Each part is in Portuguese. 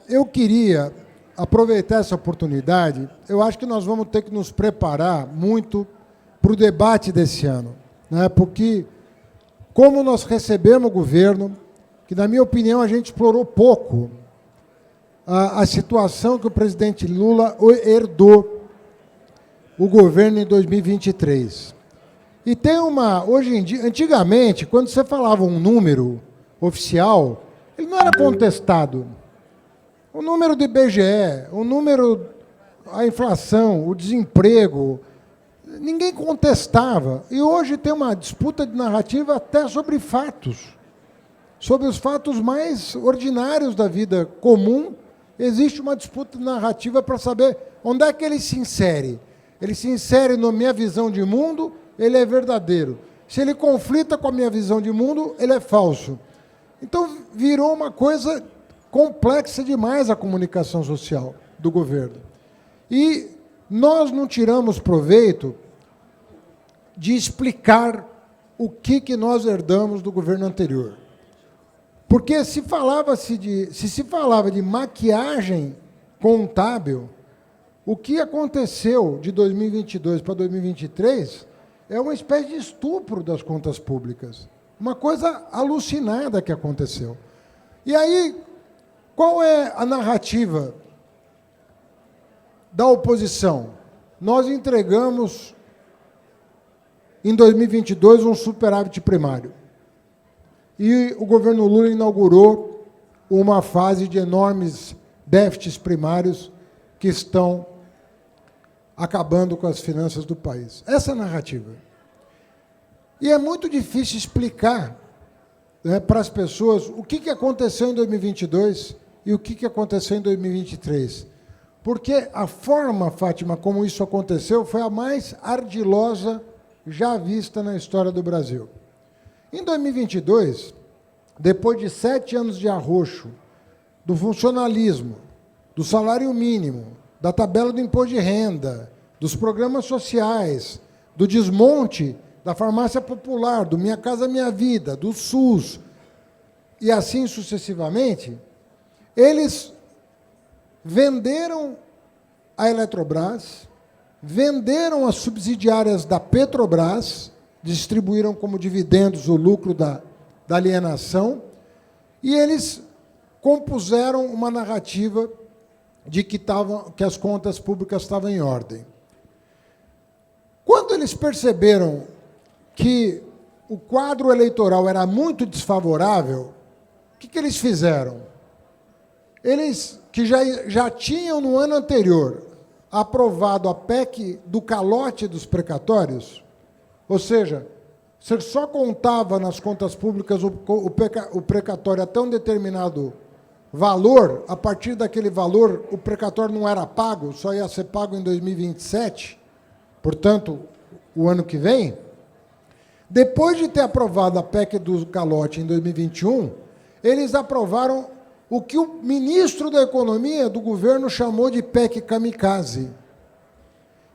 eu queria aproveitar essa oportunidade. Eu acho que nós vamos ter que nos preparar muito para o debate desse ano, né? Porque, como nós recebemos o governo, que, na minha opinião, a gente explorou pouco a situação que o presidente Lula herdou o governo em 2023. E tem hoje em dia, antigamente, quando você falava um número oficial, ele não era contestado. O número do IBGE, a inflação, o desemprego, ninguém contestava. E hoje tem uma disputa de narrativa até sobre fatos. Sobre os fatos mais ordinários da vida comum, existe uma disputa de narrativa para saber onde é que ele se insere. Ele se insere na minha visão de mundo, ele é verdadeiro. Se ele conflita com a minha visão de mundo, ele é falso. Então, virou uma coisa complexa demais a comunicação social do governo. E nós não tiramos proveito de explicar o que nós herdamos do governo anterior. Porque se se falava de maquiagem contábil, o que aconteceu de 2022 para 2023 é uma espécie de estupro das contas públicas. Uma coisa alucinada que aconteceu. E aí, qual é a narrativa da oposição? Nós entregamos, em 2022, um superávit primário. E o governo Lula inaugurou uma fase de enormes déficits primários que estão acabando com as finanças do país. Essa é a narrativa. E é muito difícil explicar, né, para as pessoas o que aconteceu em 2022 e o que aconteceu em 2023. Porque a forma, Fátima, como isso aconteceu foi a mais ardilosa já vista na história do Brasil. Em 2022, depois de 7 anos de arroxo do funcionalismo, do salário mínimo, da tabela do imposto de renda, dos programas sociais, do desmonte da farmácia popular, do Minha Casa Minha Vida, do SUS, e assim sucessivamente, eles venderam a Eletrobras, venderam as subsidiárias da Petrobras, distribuíram como dividendos o lucro da alienação, e eles compuseram uma narrativa de que as contas públicas estavam em ordem. Quando eles perceberam que o quadro eleitoral era muito desfavorável, o que eles fizeram? Eles, que já tinham no ano anterior aprovado a PEC do calote dos precatórios, ou seja, você só contava nas contas públicas o precatório até um determinado valor, a partir daquele valor o precatório não era pago, só ia ser pago em 2027, portanto, o ano que vem. Depois de ter aprovado a PEC do calote em 2021, eles aprovaram o que o ministro da Economia do governo chamou de PEC kamikaze,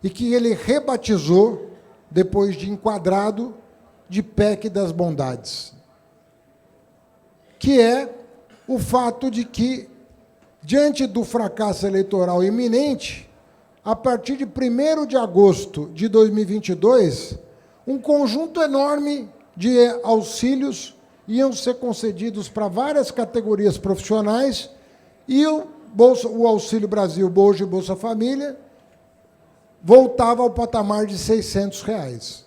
e que ele rebatizou, depois de enquadrado, de PEC das bondades, que é o fato de que, diante do fracasso eleitoral iminente, a partir de 1º de agosto de 2022, um conjunto enorme de auxílios iam ser concedidos para várias categorias profissionais, e o Auxílio Brasil, hoje Bolsa Família, voltava ao patamar de R$600,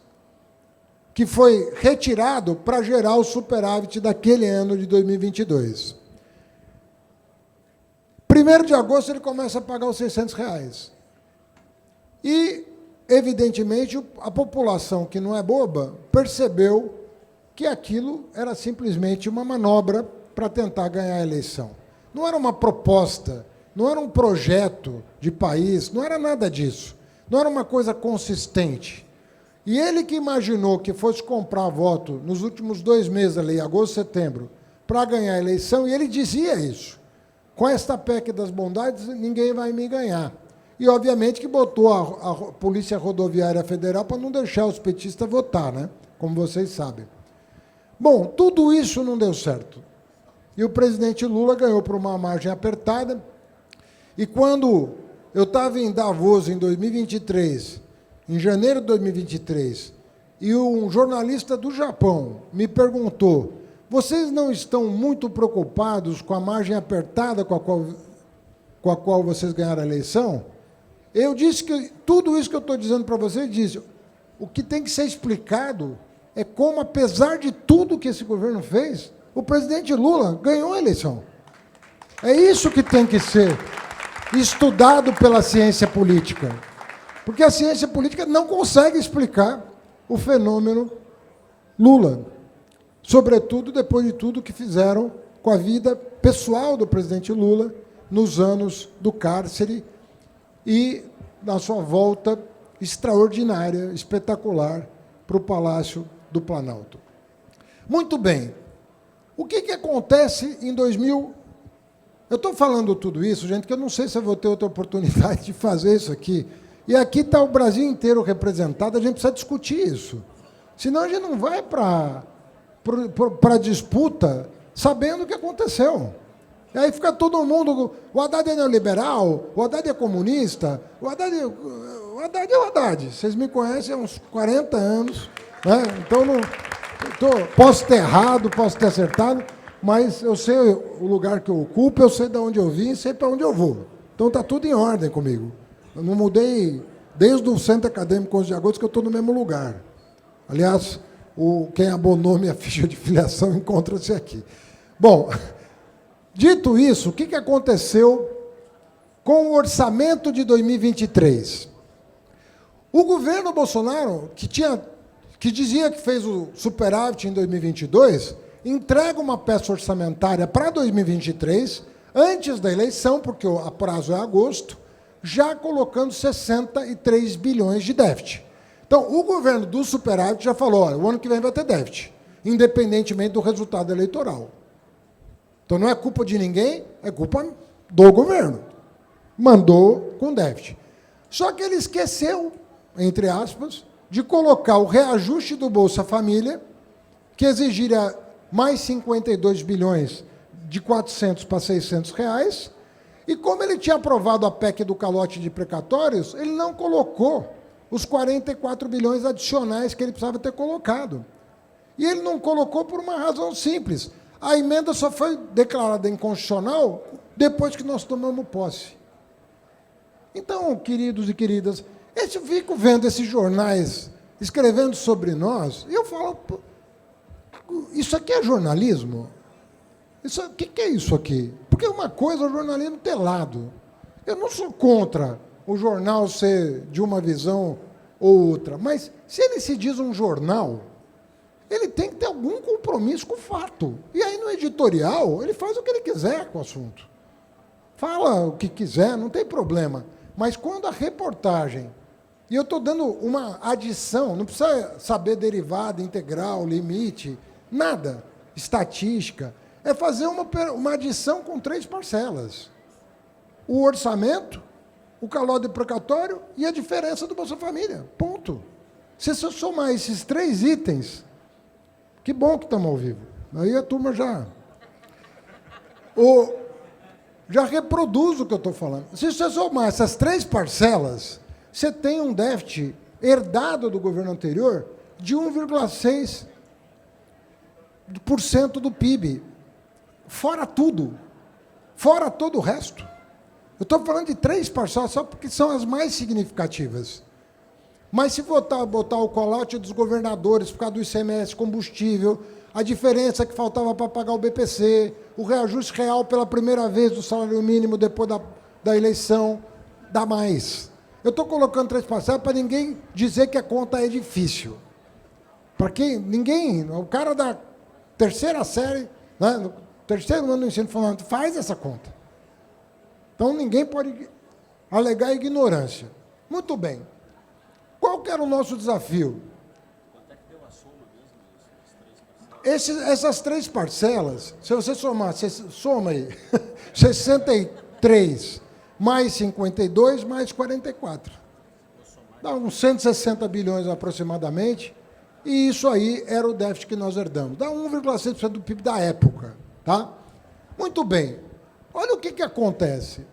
que foi retirado para gerar o superávit daquele ano de 2022. 1º de agosto ele começa a pagar os R$600. E, evidentemente, a população, que não é boba, percebeu que aquilo era simplesmente uma manobra para tentar ganhar a eleição. Não era uma proposta, não era um projeto de país, não era nada disso. Não era uma coisa consistente. E ele que imaginou que fosse comprar voto nos últimos 2 meses, ali, agosto e setembro, para ganhar a eleição, e ele dizia isso. Com esta PEC das bondades, ninguém vai me ganhar. E, obviamente, que botou a Polícia Rodoviária Federal para não deixar os petistas votar, né? Como vocês sabem. Bom, tudo isso não deu certo. E o presidente Lula ganhou por uma margem apertada, E quando eu estava em Davos, em 2023, em janeiro de 2023, e um jornalista do Japão me perguntou: vocês não estão muito preocupados com a margem apertada com a qual vocês ganharam a eleição? Eu disse que tudo isso que eu estou dizendo para vocês, disse, o que tem que ser explicado é como, apesar de tudo que esse governo fez, o presidente Lula ganhou a eleição. É isso que tem que ser estudado pela ciência política. Porque a ciência política não consegue explicar o fenômeno Lula, sobretudo depois de tudo que fizeram com a vida pessoal do presidente Lula nos anos do cárcere e na sua volta extraordinária, espetacular, para o Palácio do Planalto. Muito bem. O que acontece em 2000? Eu estou falando tudo isso, gente, que eu não sei se eu vou ter outra oportunidade de fazer isso aqui. E aqui está o Brasil inteiro representado, a gente precisa discutir isso. Senão a gente não vai para a disputa sabendo o que aconteceu. E aí fica todo mundo, o Haddad é neoliberal, o Haddad é comunista, o Haddad é o Haddad. Vocês me conhecem há uns 40 anos, né? Então, posso ter errado, posso ter acertado, mas eu sei o lugar que eu ocupo, eu sei de onde eu vim, sei para onde eu vou. Então está tudo em ordem comigo. Eu não mudei desde o Centro Acadêmico 11 de agosto que eu estou no mesmo lugar. Aliás, quem abonou minha ficha de filiação encontra-se aqui. Bom, dito isso, o que aconteceu com o orçamento de 2023? O governo Bolsonaro, que dizia que fez o superávit em 2022, entrega uma peça orçamentária para 2023, antes da eleição, porque o prazo é agosto, já colocando 63 bilhões de déficit. Então, o governo do superávit já falou, olha, o ano que vem vai ter déficit, independentemente do resultado eleitoral. Então, não é culpa de ninguém, é culpa do governo. Mandou com déficit. Só que ele esqueceu, entre aspas, de colocar o reajuste do Bolsa Família, que exigiria mais 52 bilhões de 400 para 600 reais, e como ele tinha aprovado a PEC do calote de precatórios, ele não colocou os 44 bilhões adicionais que ele precisava ter colocado. E ele não colocou por uma razão simples. A emenda só foi declarada inconstitucional depois que nós tomamos posse. Então, queridos e queridas, eu fico vendo esses jornais escrevendo sobre nós, e eu falo, isso aqui é jornalismo? O que é isso aqui? Porque uma coisa é o jornalismo telado. Eu não sou contra o jornal ser de uma visão ou outra, mas se ele se diz um jornal, ele tem que ter algum compromisso com o fato. E aí, no editorial, ele faz o que ele quiser com o assunto. Fala o que quiser, não tem problema. Mas quando a reportagem, e eu estou dando uma adição, não precisa saber derivada, integral, limite, nada, estatística, é fazer uma adição com 3 parcelas. O orçamento, o calote precatório e a diferença do Bolsa Família. Ponto. Se você somar esses 3 itens, que bom que estamos ao vivo. Aí a turma já reproduz o que eu estou falando. Se você somar essas 3 parcelas, você tem um déficit herdado do governo anterior de 1,6% do PIB. Fora tudo. Fora todo o resto. Eu estou falando de 3 parcelas só porque são as mais significativas. Mas se botar o calote dos governadores por causa do ICMS, combustível, a diferença que faltava para pagar o BPC, o reajuste real pela primeira vez do salário mínimo depois da eleição, dá mais. Eu estou colocando 3 parcelas para ninguém dizer que a conta é difícil. Para quem? Ninguém. O cara da terceira série, né, no terceiro ano do ensino fundamental, faz essa conta. Então ninguém pode alegar ignorância. Muito bem. Qual que era o nosso desafio? Quanto é que deu a soma mesmo? Essas 3 parcelas, se você somar, você soma aí, 63 mais 52 mais 44. Dá uns 160 bilhões aproximadamente, e isso aí era o déficit que nós herdamos. Dá 1,6% do PIB da época. Tá? Muito bem. Olha o que acontece.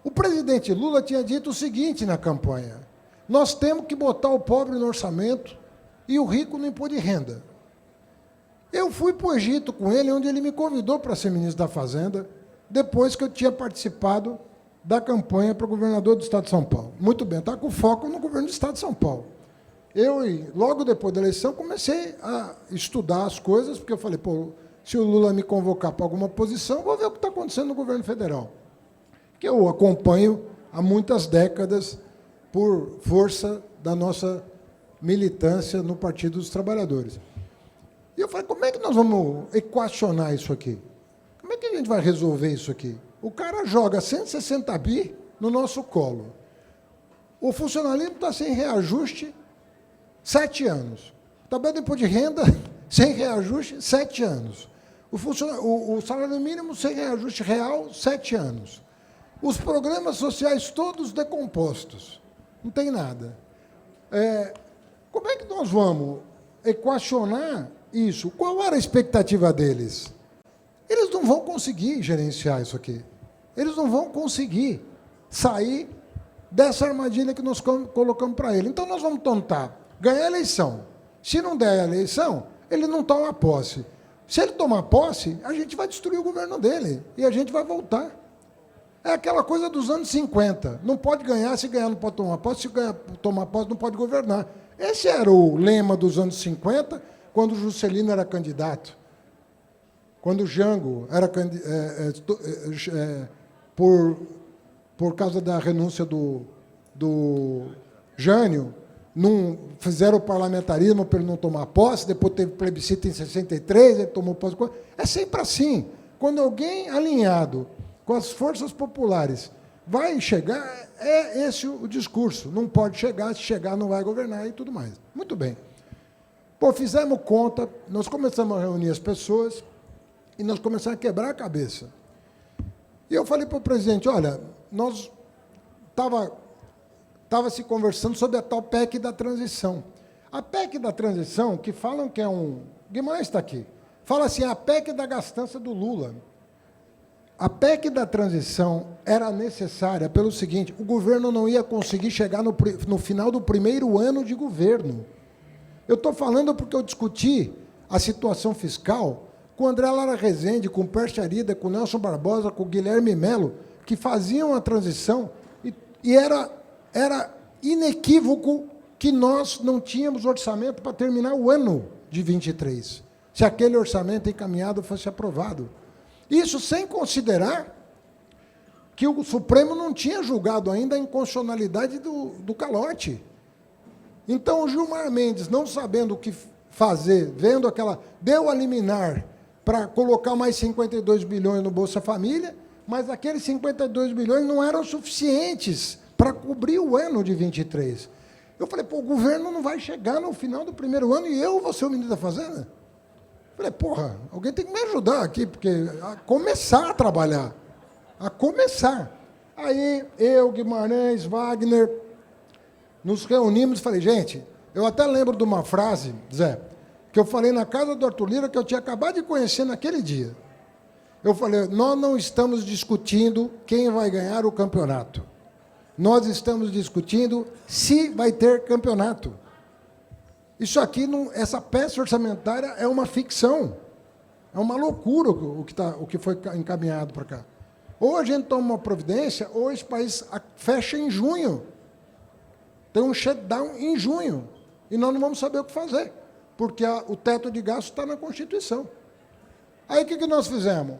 O presidente Lula tinha dito o seguinte na campanha: nós temos que botar o pobre no orçamento e o rico no imposto de renda. Eu fui para o Egito com ele, onde ele me convidou para ser ministro da Fazenda, depois que eu tinha participado da campanha para governador do Estado de São Paulo. Muito bem, está com foco no governo do Estado de São Paulo. Eu, logo depois da eleição, comecei a estudar as coisas, porque eu falei, pô, se o Lula me convocar para alguma posição, vou ver o que está acontecendo no governo federal, que eu acompanho há muitas décadas por força da nossa militância no Partido dos Trabalhadores. E eu falei, como é que nós vamos equacionar isso aqui? Como é que a gente vai resolver isso aqui? O cara joga 160 bi no nosso colo. O funcionalismo está sem reajuste 7 anos. Tabela de imposto de renda sem reajuste 7 anos. O salário mínimo sem reajuste real 7 anos. Os programas sociais todos decompostos. Não tem nada. Como é que nós vamos equacionar isso? Qual era a expectativa deles? Eles não vão conseguir gerenciar isso aqui. Eles não vão conseguir sair dessa armadilha que nós colocamos para ele. Então, nós vamos tentar ganhar a eleição. Se não der a eleição, ele não toma posse. Se ele tomar posse, a gente vai destruir o governo dele e a gente vai voltar. É aquela coisa dos anos 50. Não pode ganhar, se ganhar não pode tomar posse, se ganhar, tomar posse não pode governar. Esse era o lema dos anos 50, quando o Juscelino era candidato. Quando o Jango era por causa da renúncia do Jânio, não fizeram o parlamentarismo para ele não tomar posse, depois teve plebiscito em 63, ele tomou posse. É sempre assim. Quando alguém alinhado com as forças populares vai chegar, é esse o discurso. Não pode chegar, se chegar não vai governar e tudo mais. Muito bem. Pô, fizemos conta, nós começamos a reunir as pessoas e nós começamos a quebrar a cabeça. E eu falei para o presidente, olha, nós estava se conversando sobre a tal PEC da transição. A PEC da transição, que falam que é um... Guimarães está aqui. Fala assim, a PEC da gastança do Lula. A PEC da transição era necessária pelo seguinte, o governo não ia conseguir chegar no final do primeiro ano de governo. Eu estou falando porque eu discuti a situação fiscal com o André Lara Rezende, com o Pércio Arida, com o Nelson Barbosa, com o Guilherme Melo, que faziam a transição, e era inequívoco que nós não tínhamos orçamento para terminar o ano de 23, se aquele orçamento encaminhado fosse aprovado. Isso sem considerar que o Supremo não tinha julgado ainda a inconstitucionalidade do calote. Então, o Gilmar Mendes, não sabendo o que fazer, vendo aquela... Deu a liminar para colocar mais 52 bilhões no Bolsa Família, mas aqueles 52 bilhões não eram suficientes para cobrir o ano de 23. Eu falei, pô, o governo não vai chegar no final do primeiro ano e eu vou ser o ministro da Fazenda? Eu falei, porra, alguém tem que me ajudar aqui, porque a começar a trabalhar. A começar. Aí, eu, Guimarães, Wagner, nos reunimos e falei, gente, eu até lembro de uma frase, Zé, que eu falei na casa do Arthur Lira, que eu tinha acabado de conhecer naquele dia. Eu falei, nós não estamos discutindo quem vai ganhar o campeonato. Nós estamos discutindo se vai ter campeonato. Isso aqui, essa peça orçamentária é uma ficção. É uma loucura o que foi encaminhado para cá. Ou a gente toma uma providência, ou esse país fecha em junho. Tem um shutdown em junho. E nós não vamos saber o que fazer, porque o teto de gasto está na Constituição. Aí o que nós fizemos?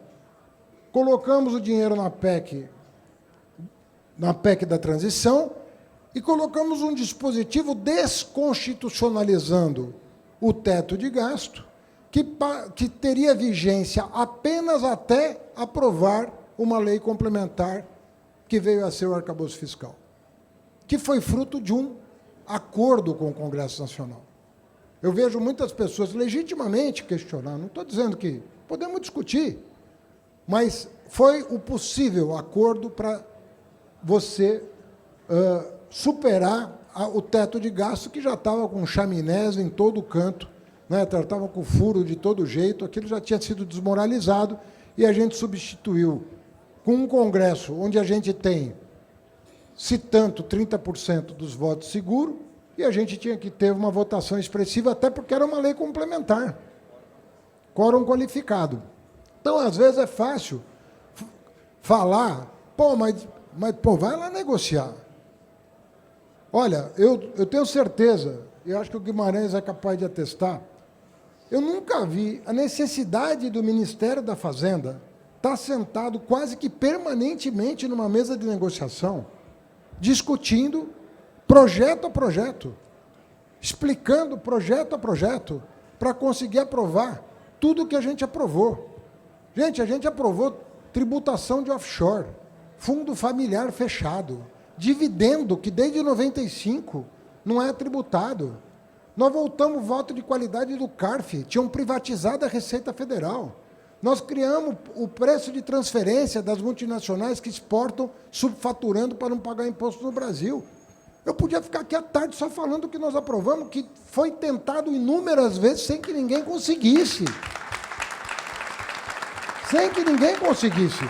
Colocamos o dinheiro na PEC da transição e colocamos um dispositivo desconstitucionalizando o teto de gasto, que teria vigência apenas até aprovar uma lei complementar que veio a ser o arcabouço fiscal, que foi fruto de um acordo com o Congresso Nacional. Eu vejo muitas pessoas legitimamente questionar, não estou dizendo que podemos discutir, mas foi o possível acordo para você superar o teto de gasto, que já estava com chaminés em todo canto, né? Estava com furo de todo jeito, aquilo já tinha sido desmoralizado, e a gente substituiu com um Congresso onde a gente tem se tanto 30% dos votos seguros, e a gente tinha que ter uma votação expressiva, até porque era uma lei complementar, quórum qualificado. Então, às vezes, é fácil falar, pô, vai lá negociar. Olha, eu tenho certeza, e acho que o Guimarães é capaz de atestar, eu nunca vi a necessidade do Ministério da Fazenda estar sentado quase que permanentemente numa mesa de negociação, discutindo projeto a projeto, explicando projeto a projeto, para conseguir aprovar tudo o que a gente aprovou. Gente, a gente aprovou tributação de offshore, fundo familiar fechado, dividendo, que desde 95 não é tributado. Nós voltamos o voto de qualidade do CARF, tinham privatizado a Receita Federal. Nós criamos o preço de transferência das multinacionais que exportam, subfaturando para não pagar imposto no Brasil. Eu podia ficar aqui à tarde só falando o que nós aprovamos, que foi tentado inúmeras vezes sem que ninguém conseguisse. Sem que ninguém conseguisse.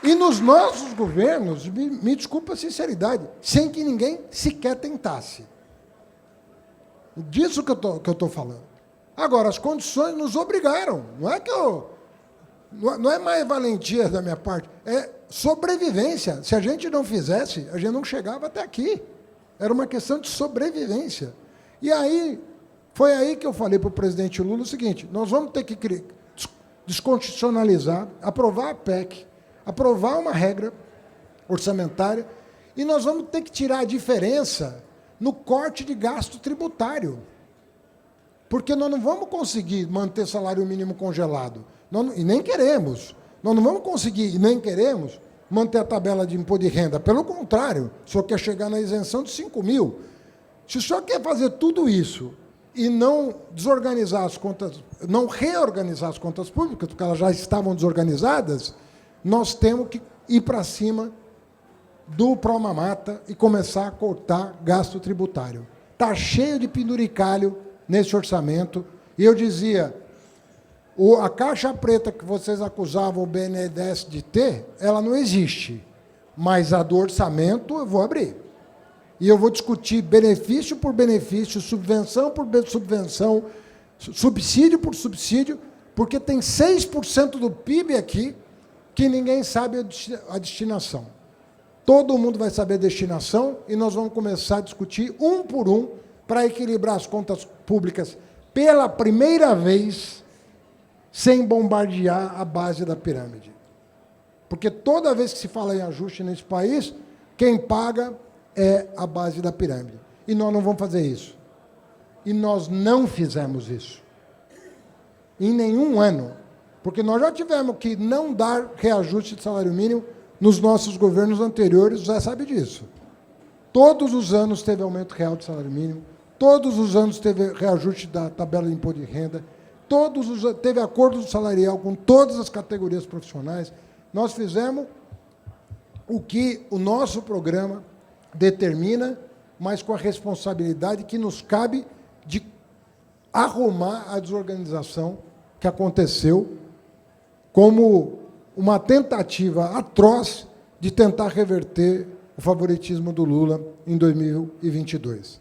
E nos nossos governos, me desculpa a sinceridade, sem que ninguém sequer tentasse. Disso que eu estou falando. Agora, as condições nos obrigaram. Não é que não é mais valentia da minha parte, é sobrevivência. Se a gente não fizesse, a gente não chegava até aqui. Era uma questão de sobrevivência. E aí, foi aí que eu falei para o presidente Lula o seguinte, nós vamos ter que desconstitucionalizar, aprovar a PEC, aprovar uma regra orçamentária, e nós vamos ter que tirar a diferença no corte de gasto tributário. Porque nós não vamos conseguir manter salário mínimo congelado. E nem queremos. Nós não vamos conseguir, e nem queremos, manter a tabela de imposto de renda. Pelo contrário, o senhor quer chegar na isenção de 5 mil. Se o senhor quer fazer tudo isso e não desorganizar as contas, não reorganizar as contas públicas, porque elas já estavam desorganizadas, nós temos que ir para cima do pró-mamata e começar a cortar gasto tributário. Está cheio de penduricalho nesse orçamento. E eu dizia, a caixa preta que vocês acusavam o BNDES de ter, ela não existe. Mas a do orçamento eu vou abrir. E eu vou discutir benefício por benefício, subvenção por subvenção, subsídio por subsídio, porque tem 6% do PIB aqui que ninguém sabe a destinação. Todo mundo vai saber a destinação e nós vamos começar a discutir um por um para equilibrar as contas públicas pela primeira vez sem bombardear a base da pirâmide. Porque toda vez que se fala em ajuste nesse país, quem paga é a base da pirâmide. E nós não vamos fazer isso. E nós não fizemos isso. Em nenhum ano. Porque nós já tivemos que não dar reajuste de salário mínimo nos nossos governos anteriores, já sabe disso. Todos os anos teve aumento real de salário mínimo, todos os anos teve reajuste da tabela de imposto de renda, teve acordo salarial com todas as categorias profissionais. Nós fizemos o que o nosso programa determina, mas com a responsabilidade que nos cabe de arrumar a desorganização que aconteceu como uma tentativa atroz de tentar reverter o favoritismo do Lula em 2022.